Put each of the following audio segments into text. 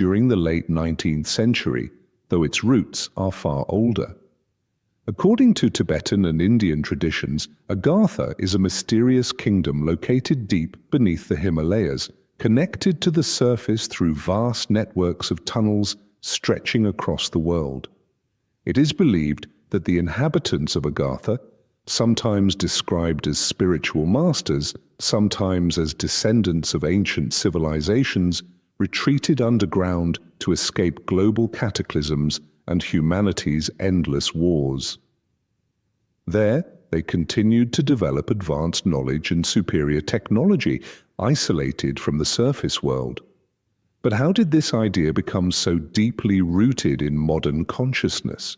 during the late 19th century, though its roots are far older. According to Tibetan and Indian traditions, Agartha is a mysterious kingdom located deep beneath the Himalayas, connected to the surface through vast networks of tunnels stretching across the world. It is believed that the inhabitants of Agartha, sometimes described as spiritual masters, sometimes as descendants of ancient civilizations, retreated underground to escape global cataclysms and humanity's endless wars. There, they continued to develop advanced knowledge and superior technology, isolated from the surface world. But how did this idea become so deeply rooted in modern consciousness?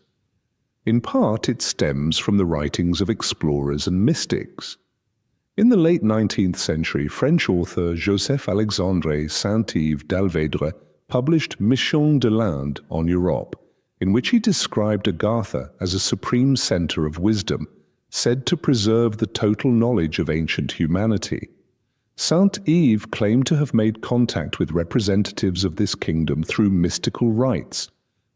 In part, it stems from the writings of explorers and mystics. In the late 19th century, French author Joseph-Alexandre Saint-Yves d'Alvedre published Mission de l'Inde en Europe, in which he described Agartha as a supreme center of wisdom, said to preserve the total knowledge of ancient humanity. Saint-Yves claimed to have made contact with representatives of this kingdom through mystical rites.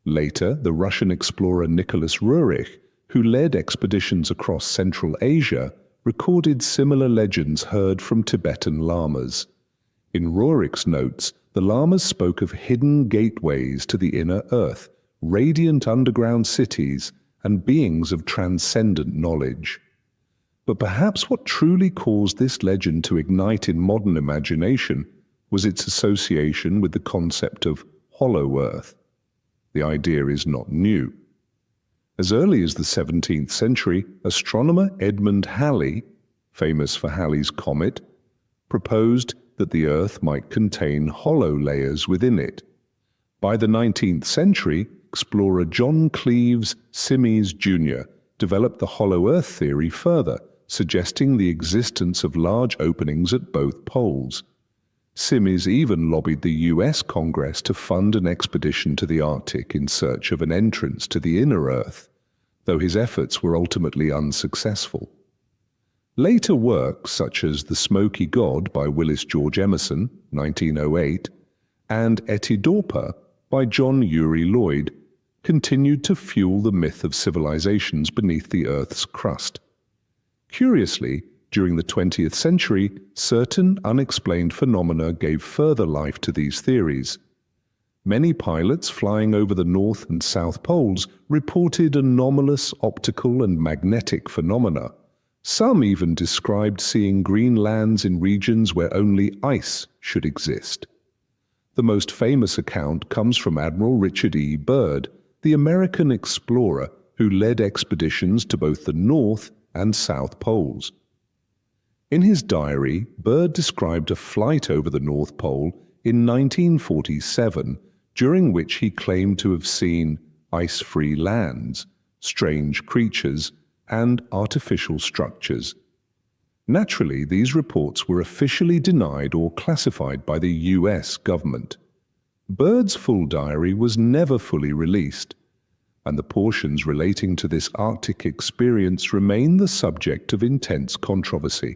Later, the Russian explorer Nicholas Roerich, who led expeditions across Central Asia, recorded similar legends heard from Tibetan lamas. In Roerich's notes, the lamas spoke of hidden gateways to the inner earth, radiant underground cities, and beings of transcendent knowledge. But perhaps what truly caused this legend to ignite in modern imagination was its association with the concept of hollow earth. The idea is not new. As early as the 17th century, astronomer Edmund Halley, famous for Halley's Comet, proposed that the Earth might contain hollow layers within it. By the 19th century, explorer John Cleves Simmes Jr. developed the hollow Earth theory further, suggesting the existence of large openings at both poles. Simmes even lobbied the US Congress to fund an expedition to the Arctic in search of an entrance to the inner Earth, though his efforts were ultimately unsuccessful. Later works, such as The Smoky God by Willis George Emerson, 1908, and Etidorpa by John Uri Lloyd, continued to fuel the myth of civilizations beneath the Earth's crust. Curiously, during the 20th century, certain unexplained phenomena gave further life to these theories. Many pilots flying over the North and South Poles reported anomalous optical and magnetic phenomena. Some even described seeing green lands in regions where only ice should exist. The most famous account comes from Admiral Richard E. Byrd, the American explorer who led expeditions to both the North and South Poles. In his diary, Byrd described a flight over the North Pole in 1947, during which he claimed to have seen ice-free lands, strange creatures, and artificial structures. Naturally, these reports were officially denied or classified by the US government. Byrd's full diary was never fully released, and the portions relating to this Arctic experience remain the subject of intense controversy.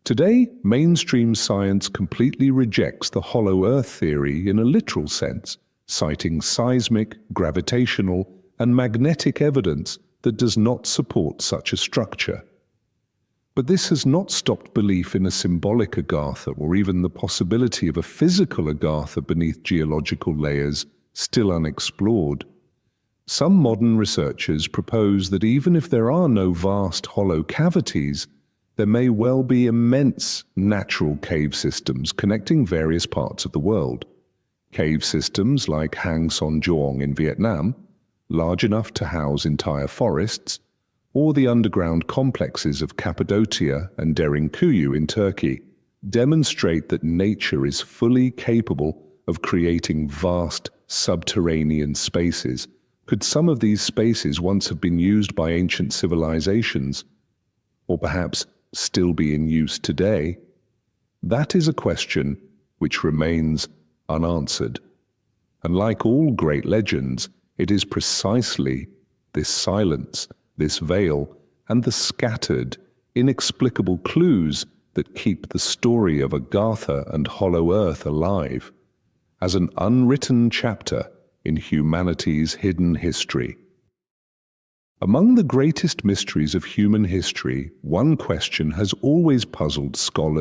Today, mainstream science completely rejects the hollow Earth theory in a literal sense, citing seismic, gravitational, and magnetic evidence that does not support such a structure. But this has not stopped belief in a symbolic Agartha or even the possibility of a physical Agartha beneath geological layers still unexplored. Some modern researchers propose that even if there are no vast hollow cavities, there may well be immense natural cave systems connecting various parts of the world. Cave systems like Hang Son Doong in Vietnam, large enough to house entire forests, or the underground complexes of Cappadocia and Derinkuyu in Turkey, demonstrate that nature is fully capable of creating vast subterranean spaces. Could some of these spaces once have been used by ancient civilizations, or perhaps still be in use today? That is a question which remains unanswered. And like all great legends, it is precisely this silence, this veil, and the scattered, inexplicable clues that keep the story of Agartha and Hollow Earth alive. as an unwritten chapter in humanity's hidden history. Among the greatest mysteries of human history, one question has always puzzled scholars